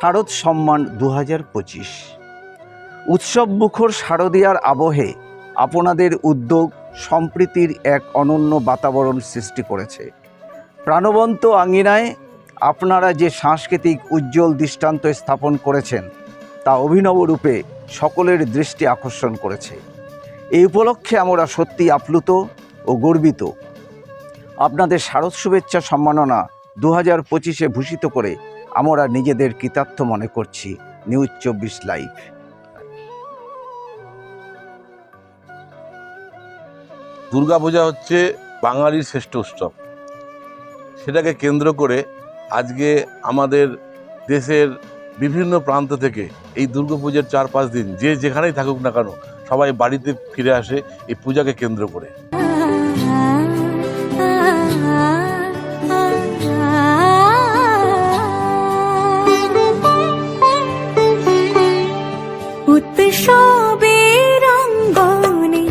শারদ সম্মান 2025 উৎসব মুখর শারদীয়ার আবহে আপনাদের উদ্যোগ সম্প্রীতির এক অনন্য বাতাবরণ সৃষ্টি করেছে। প্রাণবন্ত আঙ্গিনায় আপনারা যে সাংস্কৃতিক উজ্জ্বল দৃষ্টান্ত স্থাপন করেছেন তা অভিনব রূপে সকলের দৃষ্টি আকর্ষণ করেছে। এই উপলক্ষে আমরা সত্যি আপ্লুত ও গর্বিত। আপনাদের শারদ শুভেচ্ছা সম্মাননা 2025-এ ভূষিত করে আমরা নিজেদের কৃতার্থ মনে করছি। News 24 live. দুর্গাপূজা হচ্ছে বাঙালির শ্রেষ্ঠ উৎসব। সেটাকে কেন্দ্র করে আজকে আমাদের দেশের বিভিন্ন প্রান্ত থেকে এই দুর্গাপূজার 4-5 দিন যে যেখানেই থাকুক না কেন সবাই বাড়িতে ফিরে আসে এই পূজাকে কেন্দ্র করে। উৎসবের অঙ্গনে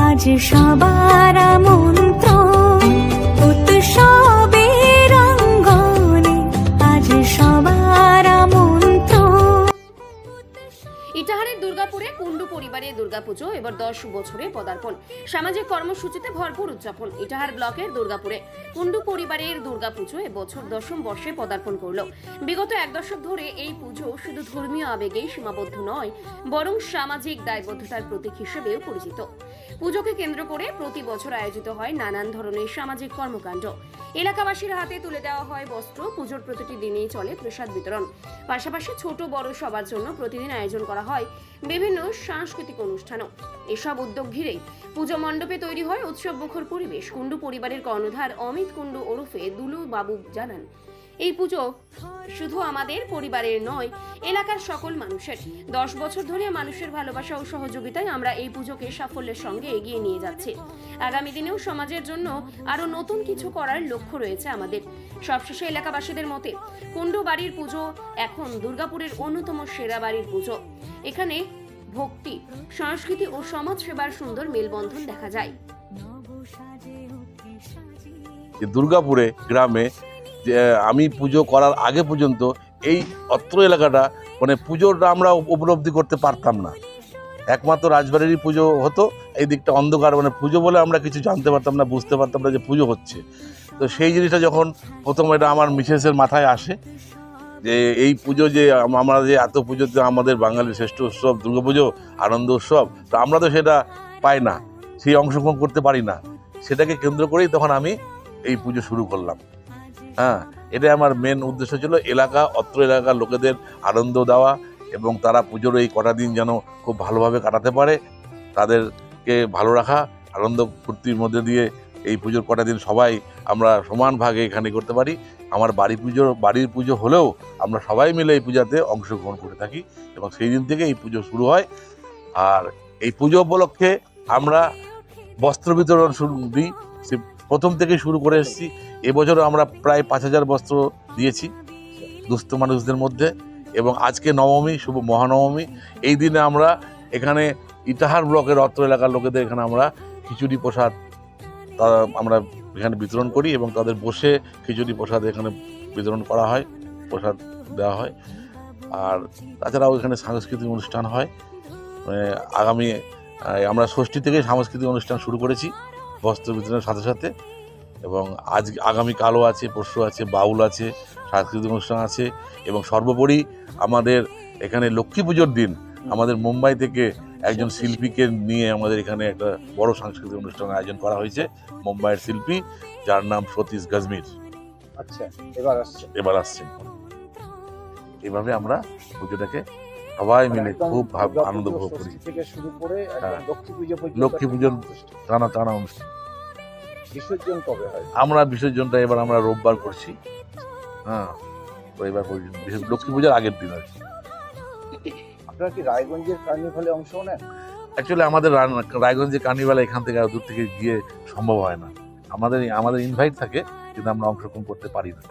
আজ সবার মন্ত্র, উৎসবের অঙ্গনে আজ সবার মন্ত্র। ইটাহারের দুর্গাপুরে কুণ্ডু পরিবারের দুর্গাপুজো এবার 10 বছরে পদার্পণ। সামাজিক কর্মসূচিতে ভরপুর উদযাপন। ইটাহার ব্লকের দুর্গাপুরে কুণ্ডু পরিবারের দুর্গাপুজো এবছর 10ম বর্ষে পদার্পণ করল। বিগত 1 দশক ধরে এই পুজো শুধু ধর্মীয় আবেগেই সীমাবদ্ধ নয়, বরং সামাজিক দায়বদ্ধতার প্রতীক হিসেবেও পরিচিত। পুজোকে কেন্দ্র করে প্রতি বছর আয়োজিত হয় নানান ধরনের সামাজিক কর্মকাণ্ড। এলাকাবাসীর হাতে তুলে দেওয়া হয় বস্ত্র। পুজোর প্রতিটি দিনেই চলে প্রসাদ বিতরণ। পাশাপাশি ছোট বড় সবার জন্য প্রতিদিন আয়োজন করা হয় বিভিন্ন সাংস্কৃতিক অনুষ্ঠানও। এসব উদ্যোগ ঘিরেই পুজো মণ্ডপে তৈরি হয় উৎসব মুখর পরিবেশ। কুণ্ডু পরিবারের কর্ণধার অমিত কুণ্ডু ওরফে দুলু বাবু জানান, এই পুজো শুধু আমাদের পরিবারের নয়, এলাকার সকল মানুষের। 10 বছর ধরে মানুষের ভালোবাসা ও সহযোগিতায় আমরা এই পুজোকে সাফল্যের সঙ্গে এগিয়ে নিয়ে যাচ্ছি। আগামী দিনেও সমাজের জন্য আরো নতুন কিছু করার লক্ষ্য রয়েছে আমাদের। সবশেষে এলাকাবাসীদের মতে কুণ্ডু বাড়ির পুজো এখন দুর্গাপুরের অন্যতম সেরা বাড়ির পুজো। এখানে ভক্তি, সংস্কৃতি ও সমাজ সেবার সুন্দর মেলবন্ধন দেখা যায়। দুর্গাপুরে গ্রামে আমি পুজো করার আগে পর্যন্ত এই অত্র এলাকাটা মানে পুজোটা আমরা উপলব্ধি করতে পারতাম না। একমাত্র রাজবাড়িরই পুজো হতো। এই দিকটা অন্ধকার, মানে পুজো বলে আমরা কিছু জানতে পারতাম না, বুঝতে পারতাম না যে পুজো হচ্ছে। তো সেই জিনিসটা যখন প্রথম এটা আমার মিসেসের মাথায় আসে যে এই পুজো যে আমরা যে এত পুজোতে আমাদের বাঙালির শ্রেষ্ঠ উৎসব দুর্গাপুজো, আনন্দ উৎসব, তো আমরা তো সেটা পাই না, সেই অংশগ্রহণ করতে পারি না। সেটাকে কেন্দ্র করেই তখন আমি এই পুজো শুরু করলাম। হ্যাঁ, এটা আমার মেন উদ্দেশ্য ছিল অত্র এলাকার লোকেদের আনন্দ দেওয়া এবং তারা পুজোর এই কটা দিন যেন খুব ভালোভাবে কাটাতে পারে, তাদেরকে ভালো রাখা, আনন্দ ফুর্তির মধ্যে দিয়ে এই পুজোর কটা দিন সবাই আমরা সমান ভাগে এখানে করতে পারি। আমার বাড়ির পুজো হলেও আমরা সবাই মিলে এই পূজাতে অংশগ্রহণ করে থাকি এবং সেই দিন থেকে এই পুজো শুরু হয়। আর এই পুজো উপলক্ষে আমরা বস্ত্র বিতরণ দিই, প্রথম থেকে শুরু করে এসেছি। এবছরও আমরা প্রায় 5000 বস্ত্র দিয়েছি দুস্থ মানুষদের মধ্যে। এবং আজকে নবমী, শুভ মহানবমী, এই দিনে আমরা এখানে ইটাহার ব্লকের অত্র এলাকার লোকেদের এখানে আমরা খিচুড়ি প্রসাদ আমরা এখানে বিতরণ করি এবং তাদের বসে খিচুড়ি প্রসাদ এখানে বিতরণ করা হয়, প্রসাদ দেওয়া হয়। আর তাছাড়াও এখানে সাংস্কৃতিক অনুষ্ঠান হয়। আগামী আমরা ষষ্ঠী থেকে সাংস্কৃতিক অনুষ্ঠান শুরু করেছি বস্ত্র বিতরণের সাথে সাথে। এবং আগামীকালও আছে, পরশু আছে, বাউল আছে, সাংস্কৃতিক অনুষ্ঠান আছে। এবং সর্বোপরি আমাদের এখানে লক্ষ্মী পুজোর দিন আমাদের মুম্বাই থেকে একজন শিল্পীকে নিয়ে আমাদের এখানে একটা বড় সাংস্কৃতিক অনুষ্ঠান আয়োজন করা হয়েছে। মুম্বাইয়ের শিল্পী, যার নাম সতীশ গজমির। আচ্ছা, এবার আসছেন। এইভাবে আমরা পুজোটাকে সবাই মিলে খুব আনন্দ ভোগ করি। লক্ষ্মী পুজোর টানা অনুষ্ঠান। বিসর্জন কবে হয়? আমরা বিসর্জনটা এবার আমরা রোববার করছি। হ্যাঁ, এবার লক্ষ্মী পূজার আগের দিন আর কি। আপনারা কি রায়গঞ্জের কার্নিভালে অংশ নেন? অ্যাকচুয়ালি আমাদের রায়গঞ্জের কার্নিভালে এখান থেকে আর দূর থেকে গিয়ে সম্ভব হয় না। আমাদের ইনভাইট থাকে কিন্তু আমরা অংশগ্রহণ করতে পারি না।